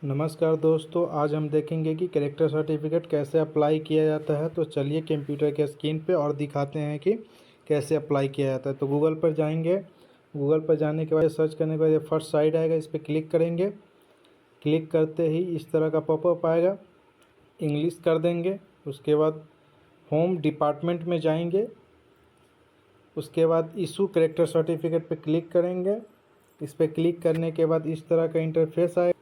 नमस्कार दोस्तों, आज हम देखेंगे कि कैरेक्टर सर्टिफिकेट कैसे अप्लाई किया जाता है। तो चलिए कंप्यूटर के स्क्रीन पे और दिखाते हैं कि कैसे अप्लाई किया जाता है। तो गूगल पर जाएंगे। गूगल पर जाने के बाद सर्च करने के बाद ये फर्स्ट साइट आएगा, इस पर क्लिक करेंगे। क्लिक करते ही इस तरह का पॉपअप आएगा, इंग्लिश कर देंगे। उसके बाद होम डिपार्टमेंट में जाएंगे। उसके बाद इशू कैरेक्टर सर्टिफिकेट पे क्लिक करेंगे। इस पर क्लिक करने के बाद इस तरह का इंटरफेस आएगा।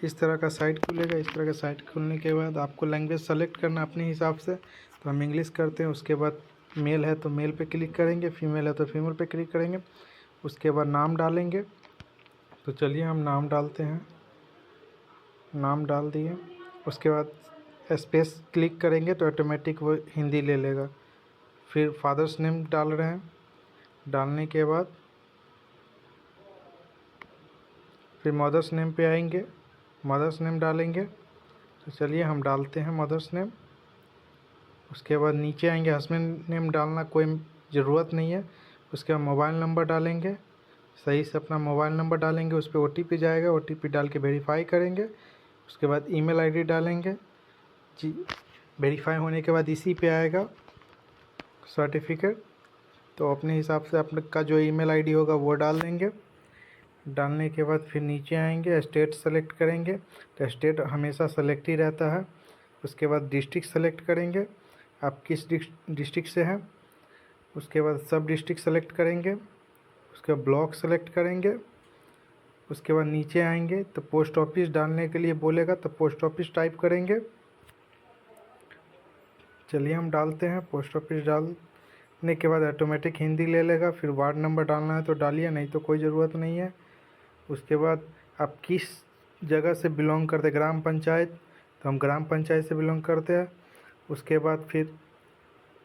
इस तरह का साइट खुलेगा। इस तरह का साइट खुलने के बाद आपको लैंग्वेज सेलेक्ट करना अपने हिसाब से। तो हम इंग्लिश करते हैं। उसके बाद मेल है तो मेल पे क्लिक करेंगे, फीमेल है तो फीमेल पे क्लिक करेंगे। उसके बाद नाम डालेंगे। तो चलिए हम नाम डालते हैं। नाम डाल दिए। उसके बाद स्पेस क्लिक करेंगे तो ऑटोमेटिक वो हिंदी ले लेगा। फिर फादर्स नेम डाल रहे हैं। डालने के बाद फिर मदर्स नेम पे आएंगे, मदर्स नेम डालेंगे। तो चलिए हम डालते हैं मदर्स नेम। उसके बाद नीचे आएंगे, हस्बैंड नेम डालना कोई ज़रूरत नहीं है। उसके बाद मोबाइल नंबर डालेंगे, सही से अपना मोबाइल नंबर डालेंगे। उस पर OTP जाएगा, OTP डाल के वेरीफाई करेंगे। उसके बाद ईमेल आईडी डालेंगे जी। वेरीफाई होने के बाद इसी पे आएगा सर्टिफिकेट। तो अपने हिसाब से आपका जो ईमेल आईडी होगा वो डाल देंगे। डालने के बाद फिर नीचे आएंगे, स्टेट सेलेक्ट करेंगे। तो स्टेट हमेशा सेलेक्ट ही रहता है। उसके बाद डिस्ट्रिक्ट सेलेक्ट करेंगे, आप किस डिस्ट्रिक्ट से हैं। उसके बाद सब डिस्ट्रिक्ट सेलेक्ट करेंगे। उसके बाद ब्लॉक सेलेक्ट करेंगे। उसके बाद नीचे आएंगे तो पोस्ट ऑफिस डालने के लिए बोलेगा, तो पोस्ट ऑफिस टाइप करेंगे। चलिए हम डालते हैं। पोस्ट ऑफिस डालने के बाद ऑटोमेटिक हिंदी ले लेगा। फिर वार्ड नंबर डालना है तो डालिए, नहीं तो कोई ज़रूरत नहीं है। उसके बाद आप किस जगह से बिलोंग करते, ग्राम पंचायत, तो हम ग्राम पंचायत से बिलोंग करते हैं। उसके बाद फिर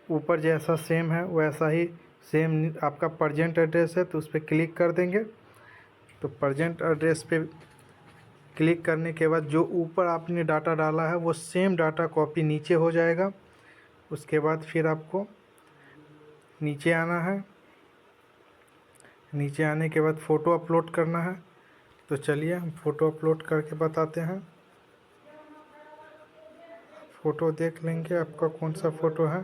ऊपर जैसा सेम है वैसा ही सेम आपका प्रजेंट एड्रेस है, तो उस पर क्लिक कर देंगे। तो प्रजेंट एड्रेस पे क्लिक करने के बाद जो ऊपर आपने डाटा डाला है वो सेम डाटा कॉपी नीचे हो जाएगा। उसके बाद फिर आपको नीचे आना है। नीचे आने के बाद फ़ोटो अपलोड करना है। तो चलिए हम फ़ोटो अपलोड करके बताते हैं। फ़ोटो देख लेंगे आपका कौन सा फ़ोटो है।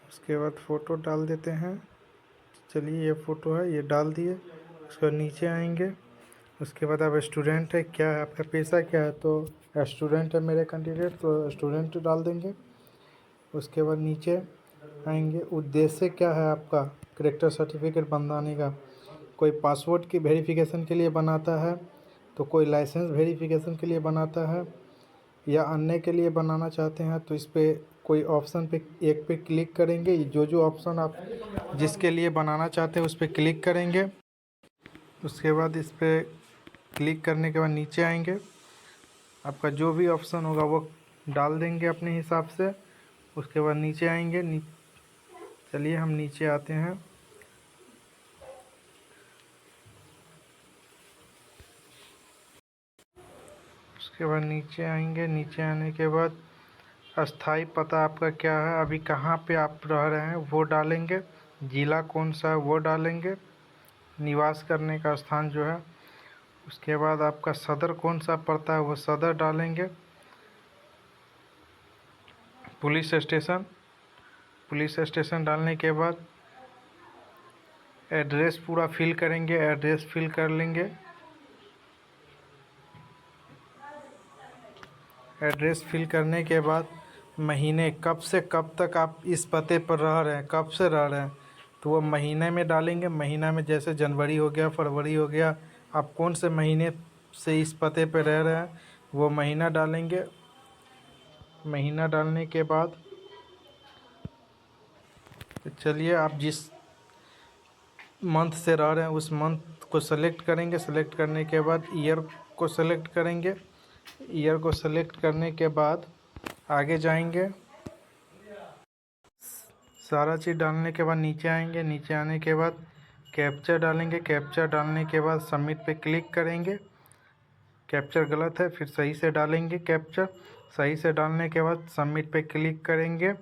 उसके बाद फ़ोटो डाल देते हैं। चलिए ये फ़ोटो है, ये डाल दिए। उसके बाद नीचे आएंगे। उसके बाद आप स्टूडेंट है, क्या है आपका पेशा क्या है, तो स्टूडेंट है मेरे कैंडिडेट, तो स्टूडेंट डाल देंगे। उसके बाद नीचे आएंगे, उद्देश्य क्या है आपका कैरेक्टर सर्टिफिकेट बनाने का। कोई पासवर्ड की वेरिफिकेशन के लिए बनाता है, तो कोई लाइसेंस वेरिफिकेशन के लिए बनाता है, या अन्य के लिए बनाना चाहते हैं। तो इस पर कोई ऑप्शन पे एक पे क्लिक करेंगे। जो ऑप्शन आप जिसके लिए बनाना चाहते हैं उस पर क्लिक करेंगे। उसके बाद इस पर क्लिक करने के बाद नीचे आएंगे, आपका जो भी ऑप्शन होगा वो डाल देंगे अपने हिसाब से। उसके बाद नीचे आएंगे। चलिए हम नीचे आते हैं। उसके बाद नीचे आएंगे। नीचे आने के बाद अस्थाई पता आपका क्या है, अभी कहाँ पे आप रह रहे हैं वो डालेंगे। ज़िला कौन सा है वो डालेंगे। निवास करने का स्थान जो है। उसके बाद आपका सदर कौन सा पड़ता है वो सदर डालेंगे। पुलिस स्टेशन डालने के बाद एड्रेस पूरा फिल करेंगे। एड्रेस फिल कर लेंगे। एड्रेस फिल करने के बाद महीने कब से कब तक आप इस पते पर रह रहे हैं, कब से रह रहे हैं, तो वो महीने में डालेंगे। महीना में जैसे जनवरी हो गया, फरवरी हो गया, आप कौन से महीने से इस पते पर रह रहे हैं वो महीना डालेंगे। महीना डालने के बाद तो चलिए आप जिस मंथ से रह रहे हैं उस मंथ को सेलेक्ट करेंगे। सेलेक्ट करने के बाद ईयर को सेलेक्ट करेंगे। ईयर को सेलेक्ट करने के बाद आगे जाएंगे। सारा चीज़ डालने के बाद नीचे आएंगे। नीचे आने के बाद कैप्चर डालेंगे। कैप्चर डालने के बाद सबमिट पे क्लिक करेंगे। कैप्चर गलत है, फिर सही से डालेंगे कैप्चर। सही से डालने के बाद सबमिट पे क्लिक करेंगे।